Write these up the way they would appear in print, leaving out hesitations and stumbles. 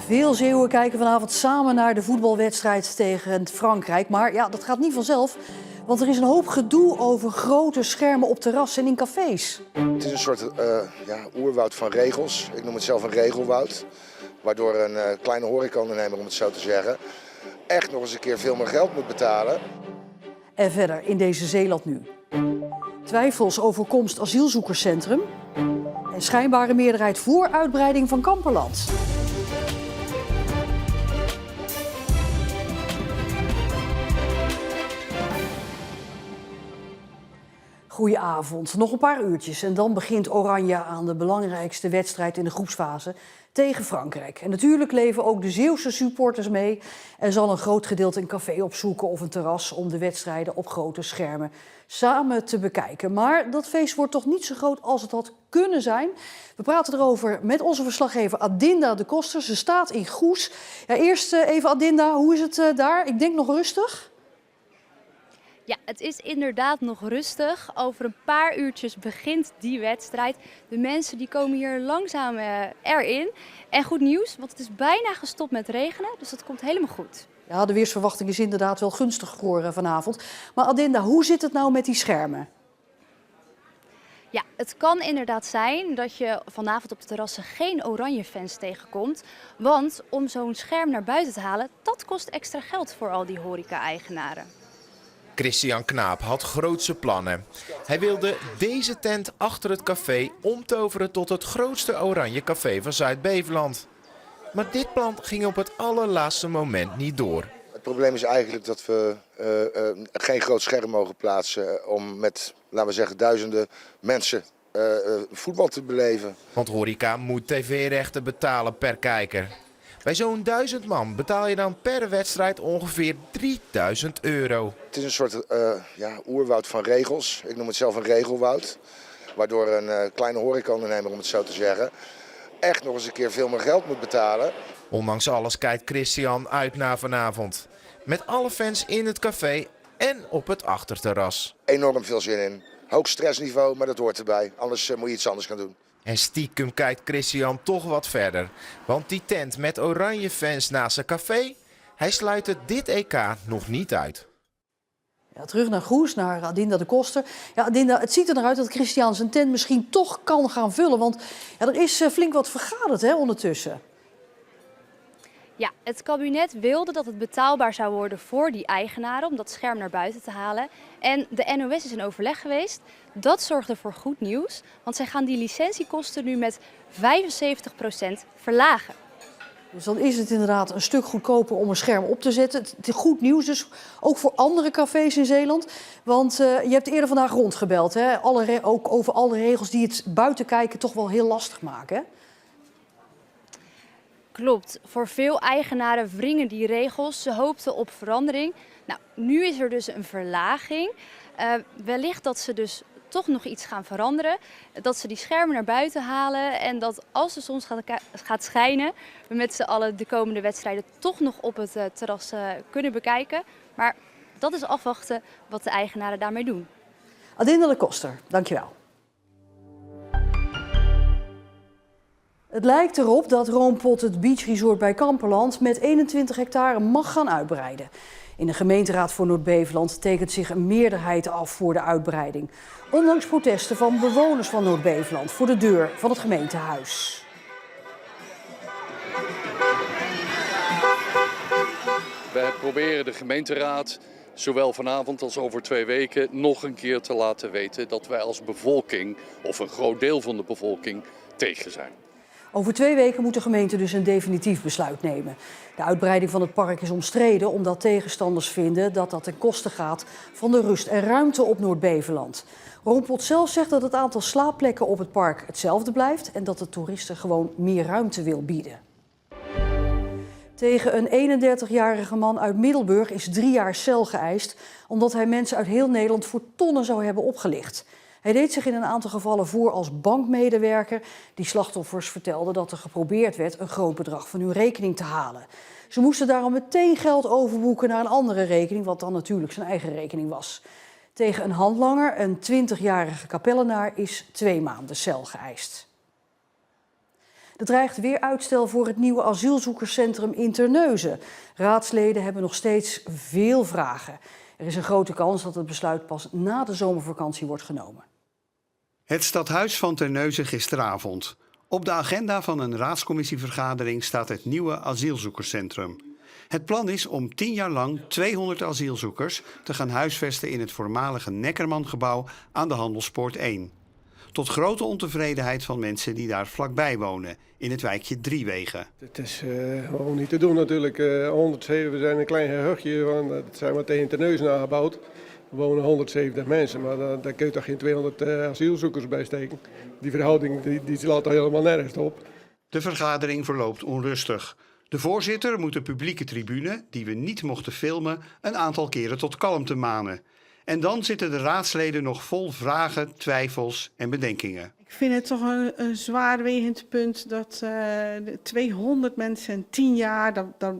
Veel Zeeuwen kijken vanavond samen naar de voetbalwedstrijd tegen Frankrijk. Maar ja, dat gaat niet vanzelf. Want er is een hoop gedoe over grote schermen op terrassen en in cafés. Het is een soort oerwoud van regels. Ik noem het zelf een regelwoud. Waardoor een kleine horecaondernemer, om het zo te zeggen, echt nog eens een keer veel meer geld moet betalen. En verder in deze Zeeland nu. Twijfels over komst asielzoekerscentrum. En schijnbare meerderheid voor uitbreiding van Kamperland. Goedenavond. Nog een paar uurtjes en dan begint Oranje aan de belangrijkste wedstrijd in de groepsfase tegen Frankrijk. En natuurlijk leven ook de Zeeuwse supporters mee en zal een groot gedeelte een café opzoeken of een terras om de wedstrijden op grote schermen samen te bekijken. Maar dat feest wordt toch niet zo groot als het had kunnen zijn. We praten erover met onze verslaggever Adinda de Koster. Ze staat in Goes. Ja, eerst even Adinda, hoe is het daar? Ik denk nog rustig. Ja, het is inderdaad nog rustig. Over een paar uurtjes begint die wedstrijd. De mensen die komen hier langzaam erin. En goed nieuws, want het is bijna gestopt met regenen, dus dat komt helemaal goed. Ja, de weersverwachting is inderdaad wel gunstig voor vanavond. Maar Adinda, hoe zit het nou met die schermen? Ja, het kan inderdaad zijn dat je vanavond op de terrassen geen oranje fans tegenkomt. Want om zo'n scherm naar buiten te halen, dat kost extra geld voor al die horeca-eigenaren. Christian Knaap had grootse plannen. Hij wilde deze tent achter het café omtoveren tot het grootste oranje café van Zuid-Beveland. Maar dit plan ging op het allerlaatste moment niet door. Het probleem is eigenlijk dat we geen groot scherm mogen plaatsen om met, laten we zeggen, duizenden mensen voetbal te beleven. Want horeca moet tv-rechten betalen per kijker. Bij zo'n 1000 man betaal je dan per wedstrijd ongeveer €3000. Het is een soort oerwoud van regels. Ik noem het zelf een regelwoud. Waardoor een kleine horecaondernemer, om het zo te zeggen, echt nog eens een keer veel meer geld moet betalen. Ondanks alles kijkt Christian uit naar vanavond. Met alle fans in het café en op het achterterras. Enorm veel zin in. Hoog stressniveau, maar dat hoort erbij. Anders moet je iets anders gaan doen. En stiekem kijkt Christian toch wat verder. Want die tent met oranje fans naast zijn café, hij sluit het dit EK nog niet uit. Ja, terug naar Goes, naar Adinda de Koster. Ja, Adinda, het ziet er naar uit dat Christian zijn tent misschien toch kan gaan vullen. Want ja, er is flink wat vergaderd ondertussen. Ja, het kabinet wilde dat het betaalbaar zou worden voor die eigenaren om dat scherm naar buiten te halen. En de NOS is in overleg geweest. Dat zorgde voor goed nieuws, want zij gaan die licentiekosten nu met 75% verlagen. Dus dan is het inderdaad een stuk goedkoper om een scherm op te zetten. Het is goed nieuws dus ook voor andere cafés in Zeeland. Want je hebt eerder vandaag rondgebeld, hè? Ook over alle regels die het buiten kijken toch wel heel lastig maken, hè? Klopt, voor veel eigenaren wringen die regels. Ze hoopten op verandering. Nou, nu is er dus een verlaging. Wellicht dat ze dus toch nog iets gaan veranderen. Dat ze die schermen naar buiten halen en dat als de zon gaat schijnen, we met z'n allen de komende wedstrijden toch nog op het terras kunnen bekijken. Maar dat is afwachten wat de eigenaren daarmee doen. Adinda de Koster, dankjewel. Het lijkt erop dat Roompot het beachresort bij Kamperland met 21 hectare mag gaan uitbreiden. In de gemeenteraad voor Noord-Beveland tekent zich een meerderheid af voor de uitbreiding. Ondanks protesten van bewoners van Noord-Beveland voor de deur van het gemeentehuis. Wij proberen de gemeenteraad, zowel vanavond als over 2 weken, nog een keer te laten weten dat wij als bevolking, of een groot deel van de bevolking, tegen zijn. Over 2 weken moet de gemeente dus een definitief besluit nemen. De uitbreiding van het park is omstreden omdat tegenstanders vinden dat dat ten koste gaat van de rust en ruimte op Noord-Beveland. Roompot zelf zegt dat het aantal slaapplekken op het park hetzelfde blijft en dat de toeristen gewoon meer ruimte wil bieden. Tegen een 31-jarige man uit Middelburg is 3 jaar cel geëist omdat hij mensen uit heel Nederland voor tonnen zou hebben opgelicht. Hij deed zich in een aantal gevallen voor als bankmedewerker. Die slachtoffers vertelden dat er geprobeerd werd een groot bedrag van hun rekening te halen. Ze moesten daarom meteen geld overboeken naar een andere rekening, wat dan natuurlijk zijn eigen rekening was. Tegen een handlanger, een 20-jarige kapellenaar, is 2 maanden cel geëist. Er dreigt weer uitstel voor het nieuwe asielzoekerscentrum in Terneuzen. Raadsleden hebben nog steeds veel vragen. Er is een grote kans dat het besluit pas na de zomervakantie wordt genomen. Het stadhuis van Terneuzen gisteravond. Op de agenda van een raadscommissievergadering staat het nieuwe asielzoekerscentrum. Het plan is om 10 jaar lang 200 asielzoekers te gaan huisvesten in het voormalige Neckermangebouw aan de Handelspoort 1. Tot grote ontevredenheid van mensen die daar vlakbij wonen, in het wijkje Driewegen. Het is gewoon niet te doen natuurlijk. 107, we zijn een klein gehuchtje, het zijn maar tegen Terneuzen aangebouwd. Er wonen 170 mensen, maar daar kun je toch geen 200 asielzoekers bij steken. Die verhouding die slaat toch helemaal nergens op. De vergadering verloopt onrustig. De voorzitter moet de publieke tribune, die we niet mochten filmen, een aantal keren tot kalmte manen. En dan zitten de raadsleden nog vol vragen, twijfels en bedenkingen. Ik vind het toch een zwaarwegend punt dat 200 mensen in 10 jaar,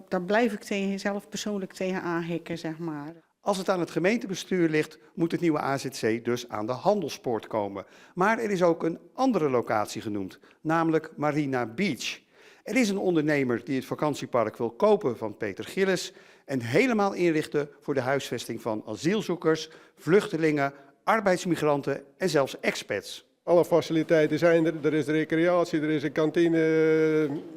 daar blijf ik zelf persoonlijk tegen aanhikken, zeg maar. Als het aan het gemeentebestuur ligt, moet het nieuwe AZC dus aan de Handelspoort komen. Maar er is ook een andere locatie genoemd, namelijk Marina Beach. Er is een ondernemer die het vakantiepark wil kopen van Peter Gillis en helemaal inrichten voor de huisvesting van asielzoekers, vluchtelingen, arbeidsmigranten en zelfs expats. Alle faciliteiten zijn er. Er is recreatie, er is een kantine,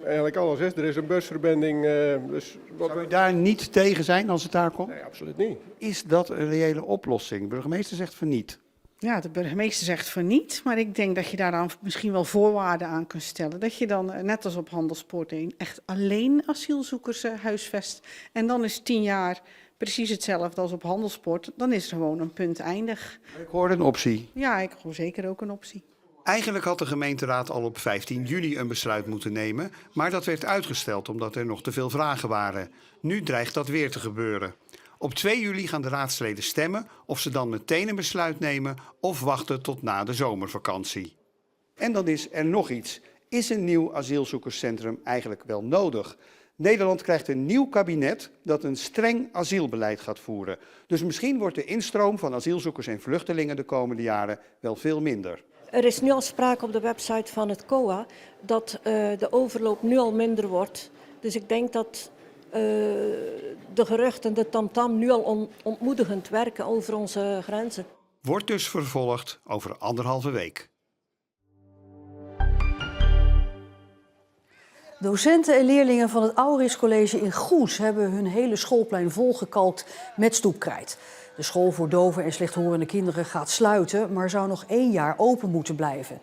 eigenlijk alles is. Er is een busverbinding. Dus Zou u daar niet tegen zijn als het daar komt? Nee, absoluut niet. Is dat een reële oplossing? De burgemeester zegt van niet. Ja, de burgemeester zegt van niet, maar ik denk dat je daar dan misschien wel voorwaarden aan kunt stellen. Dat je dan, net als op Handelspoort 1, echt alleen asielzoekers huisvest. En dan is 10 jaar precies hetzelfde als op Handelspoort. Dan is er gewoon een punt eindig. Ik hoorde een optie. Ja, ik hoor zeker ook een optie. Eigenlijk had de gemeenteraad al op 15 juli een besluit moeten nemen, maar dat werd uitgesteld omdat er nog te veel vragen waren. Nu dreigt dat weer te gebeuren. Op 2 juli gaan de raadsleden stemmen of ze dan meteen een besluit nemen of wachten tot na de zomervakantie. En dan is er nog iets. Is een nieuw asielzoekerscentrum eigenlijk wel nodig? Nederland krijgt een nieuw kabinet dat een streng asielbeleid gaat voeren. Dus misschien wordt de instroom van asielzoekers en vluchtelingen de komende jaren wel veel minder. Er is nu al sprake op de website van het COA dat de overloop nu al minder wordt. Dus ik denk dat de geruchten, de tamtam, nu al ontmoedigend werken over onze grenzen. Wordt dus vervolgd over 1,5 week. Docenten en leerlingen van het Auris College in Goes hebben hun hele schoolplein volgekalkt met stoepkrijt. De school voor doven en slechthorende kinderen gaat sluiten, maar zou nog 1 jaar open moeten blijven.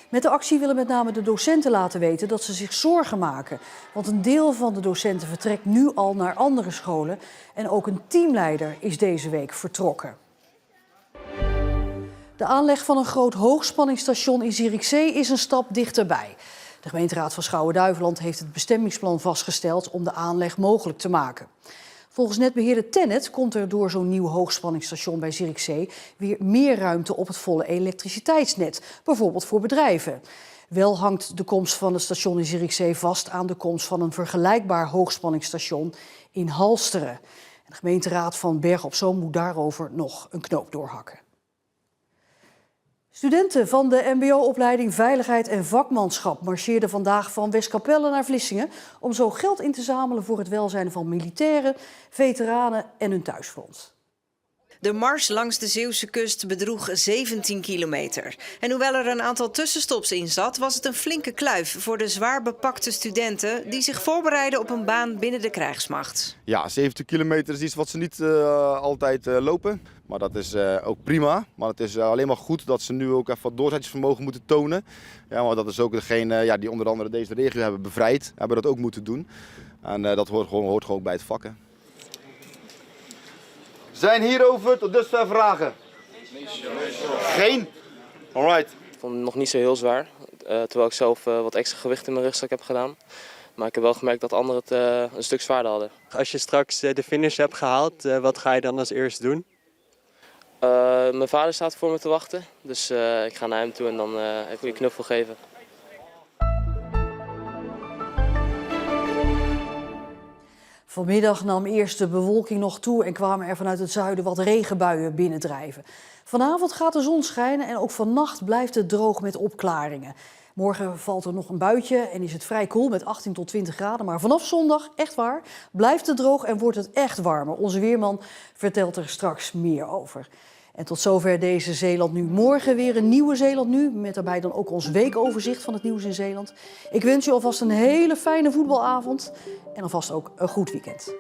Met de actie willen met name de docenten laten weten dat ze zich zorgen maken. Want een deel van de docenten vertrekt nu al naar andere scholen. En ook een teamleider is deze week vertrokken. De aanleg van een groot hoogspanningsstation in Zierikzee is een stap dichterbij. De gemeenteraad van Schouwen-Duiveland heeft het bestemmingsplan vastgesteld om de aanleg mogelijk te maken. Volgens netbeheerder Tennet komt er door zo'n nieuw hoogspanningsstation bij Zierikzee weer meer ruimte op het volle elektriciteitsnet, bijvoorbeeld voor bedrijven. Wel hangt de komst van het station in Zierikzee vast aan de komst van een vergelijkbaar hoogspanningsstation in Halsteren. De gemeenteraad van Bergen op Zoom moet daarover nog een knoop doorhakken. Studenten van de mbo-opleiding Veiligheid en Vakmanschap marcheerden vandaag van Westkapelle naar Vlissingen om zo geld in te zamelen voor het welzijn van militairen, veteranen en hun thuisfront. De mars langs de Zeeuwse kust bedroeg 17 kilometer. En hoewel er een aantal tussenstops in zat, was het een flinke kluif voor de zwaar bepakte studenten die zich voorbereiden op een baan binnen de krijgsmacht. Ja, 70 kilometer is iets wat ze niet altijd lopen. Maar dat is ook prima. Maar het is alleen maar goed dat ze nu ook even wat doorzettingsvermogen moeten tonen. Ja, maar dat is ook degene die onder andere deze regio hebben bevrijd, hebben dat ook moeten doen. En dat hoort gewoon bij het vak. Zijn hierover tot dusver vragen? Geen? Alright. Ik vond het nog niet zo heel zwaar, terwijl ik zelf wat extra gewicht in mijn rugzak heb gedaan. Maar ik heb wel gemerkt dat anderen het een stuk zwaarder hadden. Als je straks de finish hebt gehaald, wat ga je dan als eerst doen? Mijn vader staat voor me te wachten, dus ik ga naar hem toe en dan even een knuffel geven. Vanmiddag nam eerst de bewolking nog toe en kwamen er vanuit het zuiden wat regenbuien binnendrijven. Vanavond gaat de zon schijnen en ook vannacht blijft het droog met opklaringen. Morgen valt er nog een buitje en is het vrij koel met 18 tot 20 graden. Maar vanaf zondag, echt waar, blijft het droog en wordt het echt warmer. Onze weerman vertelt er straks meer over. En tot zover deze Zeeland Nu. Morgen weer een nieuwe Zeeland Nu, met daarbij dan ook ons weekoverzicht van het nieuws in Zeeland. Ik wens u alvast een hele fijne voetbalavond en alvast ook een goed weekend.